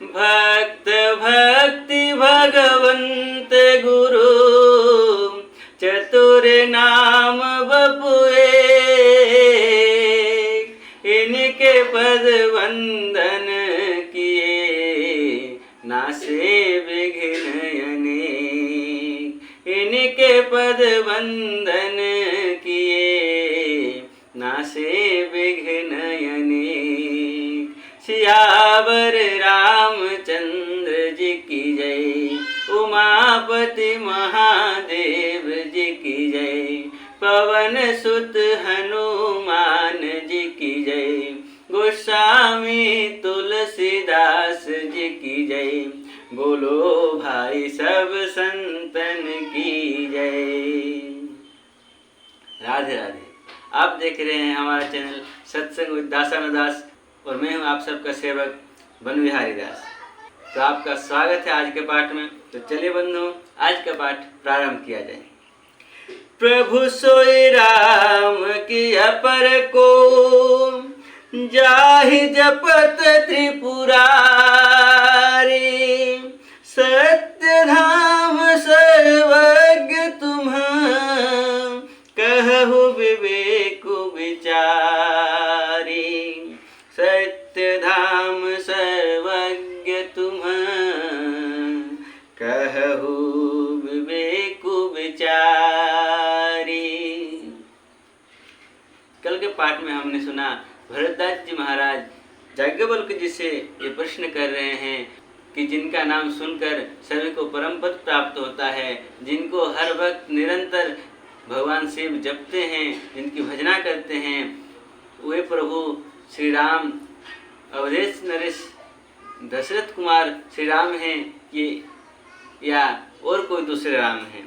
भक्त भक्ति भगवंत गुरु चतुर नाम बपुए। इनके पद वंदन किए नासे विघ्न अनेक। इनके पद वंदन किए नासे विघ्न अनेक। सियावर रामचंद्र जी की जय, उमापति महादेव जी की जय, पवन सुत हनुमान जी की जय, गोस्वामी तुलसीदास जी की जय। बोलो भाई सब संतन की जय। राधे राधे। आप देख रहे हैं हमारा चैनल सत्संग विद दासानु दास और मैं हूं आप सबका सेवक बन बिहारी दास। तो आपका स्वागत है आज के पाठ में। तो चलिए बंधु, आज का पाठ प्रारंभ किया जाए। प्रभु सोई राम की अपर को जाहि जपत त्रिपुरारी। सत्य धाम सर्वज्ञ तुम कहु विवेक विचारी। सत्य धाम सर्वज्ञ तुम कहु विवेक विचारी। कल के पाठ में हमने सुना भरतदास जी महाराज याज्ञवल्क्य जी से ये प्रश्न कर रहे हैं कि जिनका नाम सुनकर सभी को परम पद प्राप्त होता है, जिनको हर वक्त निरंतर भगवान शिव जपते हैं, जिनकी भजना करते हैं, वे प्रभु श्री राम अवधेश नरेश दशरथ कुमार श्री राम हैं ये या और कोई दूसरे राम हैं।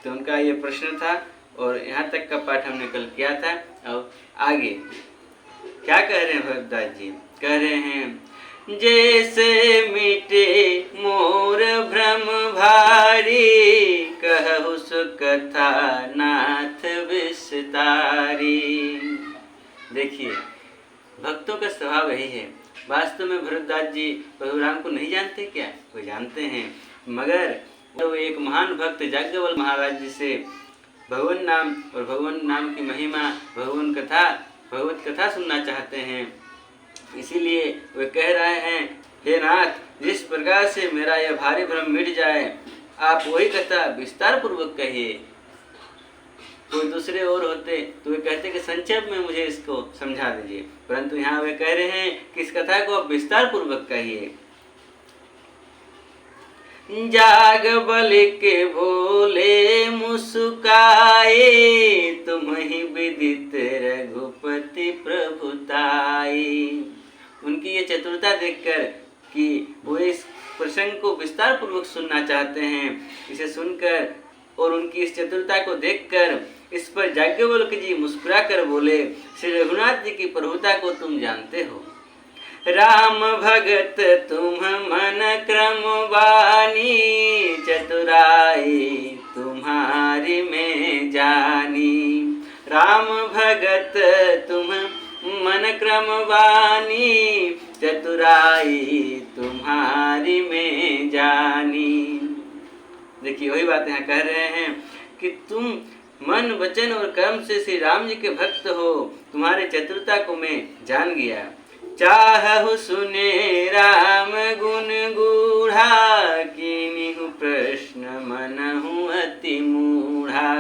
तो उनका ये प्रश्न था और यहाँ तक का पाठ हमने कल किया था। अब आगे क्या कह रहे हैं भरतदास जी? कह रहे हैं जैसे मिटे मोर भ्रम भारी, कहु सुकथा नाथ विस्तारी। देखिए, भक्तों का स्वभाव यही है। वास्तव में भरतदास जी प्रभु राम को नहीं जानते क्या? वो जानते हैं, मगर वो एक महान भक्त याज्ञवल्क्य महाराज जी से भगवान नाम और भगवान नाम की महिमा, भगवत कथा सुनना चाहते हैं। इसीलिए वे कह रहे हैं, हे नाथ, जिस प्रकार से मेरा यह भारी भ्रम मिट जाए, आप वही कथा विस्तार पूर्वक कहिए। कोई दूसरे और होते तो वे कहते कि संक्षेप में मुझे इसको समझा दीजिए, परंतु यहाँ वे कह रहे हैं कि इस कथा को आप विस्तार पूर्वक कहिए। जाग बलि के भोले मुस्काए, तुम ही विदित रघुपति प्रभुताई। उनकी ये चतुरता देखकर कि वो इस प्रसंग को विस्तार पूर्वक सुनना चाहते हैं, इसे सुनकर और उनकी इस चतुरता को देखकर इस पर याज्ञवल्क्य जी मुस्कुरा कर बोले, श्री रघुनाथ जी की प्रभुता को तुम जानते हो। राम भगत तुम मन क्रम बानी, चतुराई तुम्हारी में जानी। राम भगत तुम मन क्रम बानी, चतुराई तुम्हारी में जानी। देखिए, वही बात यहाँ कह रहे हैं कि तुम मन वचन और कर्म से श्री राम जी के भक्त हो। तुम्हारे चतुरता को मैं जान गया। चाहु सुने राम गुण गूढ़ा, कीन्हु प्रश्न मनहु अति मूढ़ा।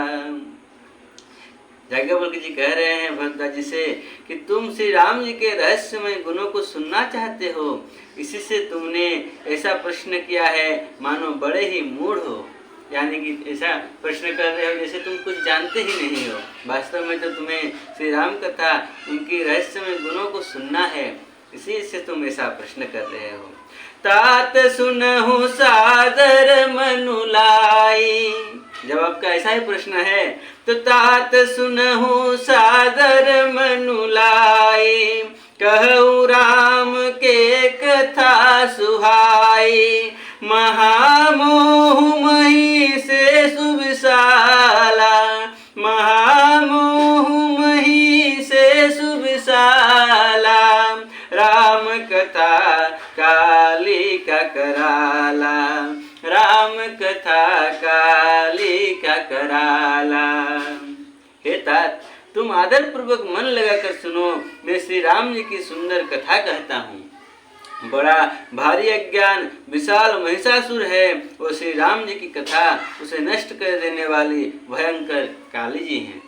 याज्ञवल्क्य जी कह रहे हैं भरतदास जी से कि तुम श्री राम जी के रहस्यमय गुणों को सुनना चाहते हो, इसी से तुमने ऐसा प्रश्न किया है मानो बड़े ही मूढ़ हो। यानी कि ऐसा प्रश्न कर रहे हो जैसे तुम कुछ जानते ही नहीं हो। वास्तव में तो तुम्हें श्री राम कथा, उनकी रहस्यमय गुणों को सुनना है, इसी से तुम ऐसा प्रश्न कर रहे हो। तात सुनहु सादर मनुलाई। जब आपका ऐसा ही प्रश्न है तो तात सुनहु सादर मनुलाई, कहु राम के कथा सुहाई। महामोह मही से सुविशाला, महामोह मही से सुविशाला। राम कथा काल कराला, राम कथा काली का कराला। हे तात, तुम आदर पूर्वक मन लगाकर सुनो, मैं श्री राम जी की सुंदर कथा कहता हूँ। बड़ा भारी अज्ञान विशाल महिषासुर है, वो श्री राम जी की कथा उसे नष्ट कर देने वाली भयंकर काली जी हैं।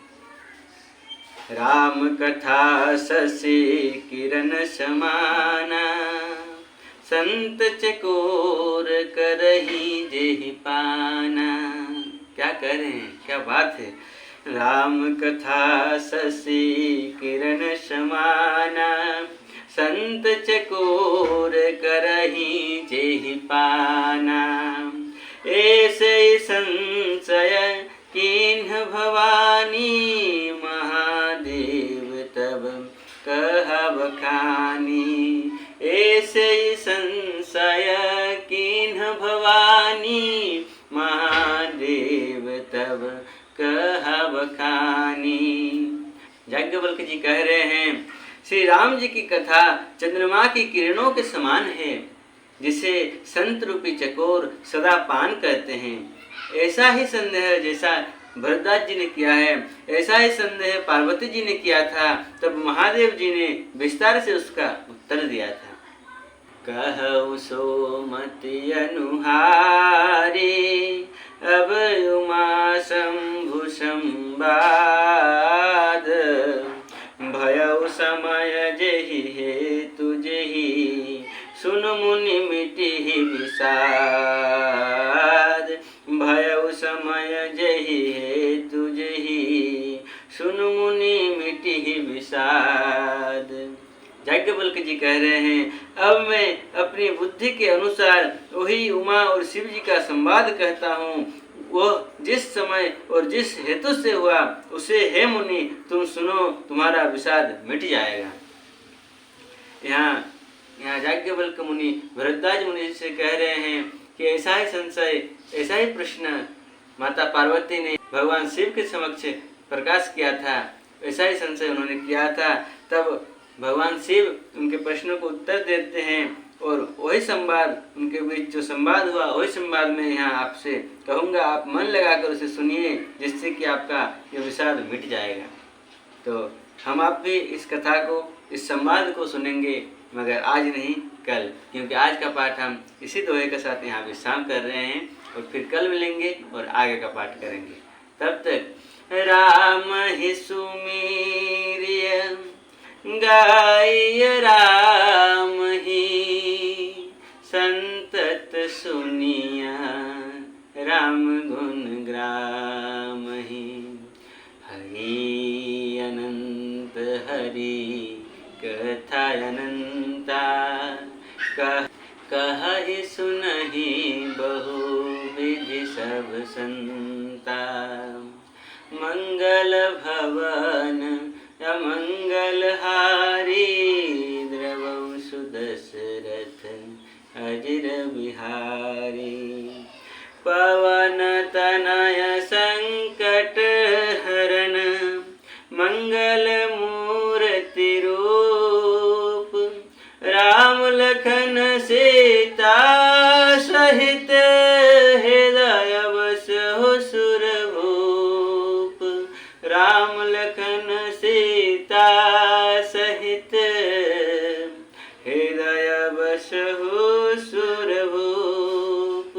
राम कथा शशि किरण समाना, संत चकोर करही जेहि पाना। क्या कह रहे हैं, क्या बात है। राम कथा शशि किरण समाना, संत चकोर करही जेहि पाना। ऐसे संशय कीन्ह भवानी, महादेव तब कहा बखानी। ऐसे संशय कीन्ह भवानी, महादेव तब कहा बखानी। याज्ञवल्क्य जी कह रहे हैं, श्री राम जी की कथा चंद्रमा की किरणों के समान है, जिसे संत रूपी चकोर सदा पान करते हैं। ऐसा ही संदेह जैसा भरद्वाज जी ने किया है, ऐसा ही संदेह पार्वती जी ने किया था। तब महादेव जी ने विस्तार से उसका उत्तर दिया था। कहु सो मति अनुहारी, अब उमा शंभु संवाद। भयउ समय जेहि हेतु जेहि, सुन मुनि मिटिहि विषाद। भयउ समय जेहि हेतु जेहि, सुन मुनि मिटिहि विषाद। याज्ञवल्क्य जी कह रहे हैं, अब मैं अपनी बुद्धि के अनुसार वही उमा और शिव जी का संवाद कहता हूँ। वह जिस समय और जिस हेतु से हुआ उसे हे मुनि तुम सुनो, तुम्हारा विषाद मिट जाएगा। यहाँ याज्ञवल्क्य मुनि भरद्वाज मुनि से कह रहे हैं कि ऐसा ही संशय, ऐसा ही प्रश्न माता पार्वती ने भगवान शिव के समक्ष प्रकाश किया था, ऐसा ही संशय उन्होंने किया था। तब भगवान शिव उनके प्रश्नों को उत्तर देते हैं और वही संवाद, उनके बीच जो संवाद हुआ वही संवाद मैं यहाँ आपसे कहूँगा। आप मन लगाकर उसे सुनिए, जिससे कि आपका ये विषाद मिट जाएगा। तो हम आप भी इस कथा को, इस संवाद को सुनेंगे, मगर आज नहीं कल, क्योंकि आज का पाठ हम इसी दोहे के साथ यहाँ विश्राम कर रहे हैं और फिर कल मिलेंगे और आगे का पाठ करेंगे। तब तक राम ही सुमीरिय गाय राम ही, संतत सुनिया राम गुण ग्राम ही। हरि अनंत हरि कथा अनंता, कहि सुनहि बहु विधि सब संता। मंगल भवन अमंगल हारी, द्रवं सुदशरथ अजिर बिहारी। पवन तनय संकट हरण, मंगल मूर्ति रूप। राम लखन सीता सहित, हृदय बसहु सुरभूप। राम लखन सीता सहित, हृदय बसहु सुरभूप।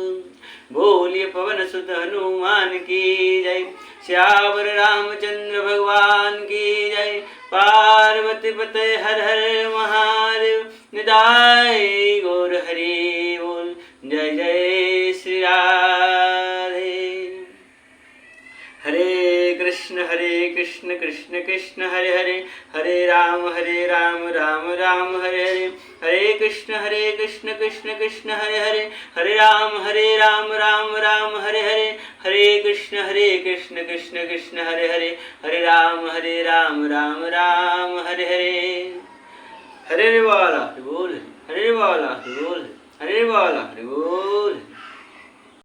बोलिए पवन सुत हनुमान की जय, श्यावर रामचंद्र भगवान की जय। पार्वती पते हर हर महादेव, निताय गौर हरि बोल। जय जय श्री राधे। हरे कृष्ण कृष्ण कृष्ण हरे हरे, हरे राम राम राम हरे हरे। हरे कृष्ण कृष्ण कृष्ण हरे हरे, हरे राम राम हरे हरे। हरे कृष्ण कृष्ण कृष्ण हरे हरे, हरे राम राम हरे हरे। हरे वाला बोल, हरे वाला बोल, हरे वाला बोल।